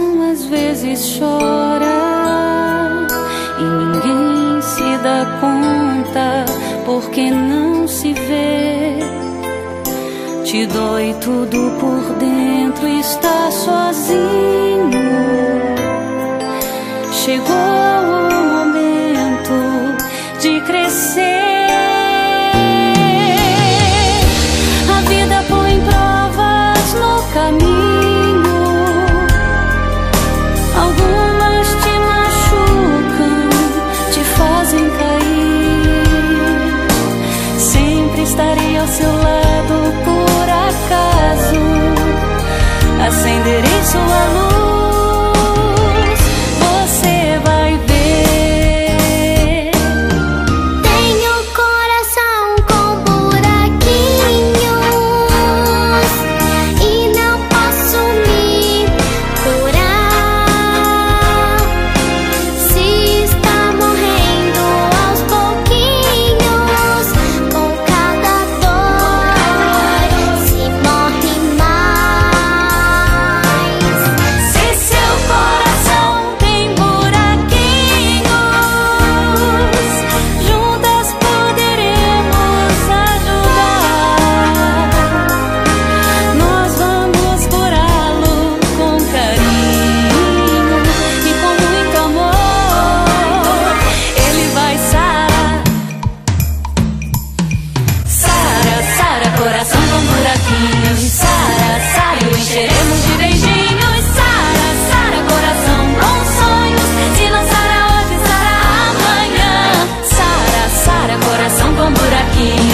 coração às vezes chora e ninguém se dá conta porque não se vê. Te dói tudo por dentro, está sozinho. Chegou o momento de crescer. A vida põe provas no caminho. Algumas te machucam, te fazem cair. Sempre estarei ao seu lado, por acaso acenderei sua luz. Você vai ver. Tenho coração com buraquinhos e não posso me curar. Se está morrendo aos pouquinhos, com cada dor se morre mais. Se seu coração tem buraquinhos, juntas poderemos ajudar. Nós vamos curá-lo com carinho e com muito amor. Ele vai sarar. Sara, Sara, coração com buraquinhos. Sara, Sara, o encheremos de beijinhos. Sara, Sara, coração com sonhos. Se não Sara hoje, Sara amanhã. Sara, Sara, coração com buraquinhos.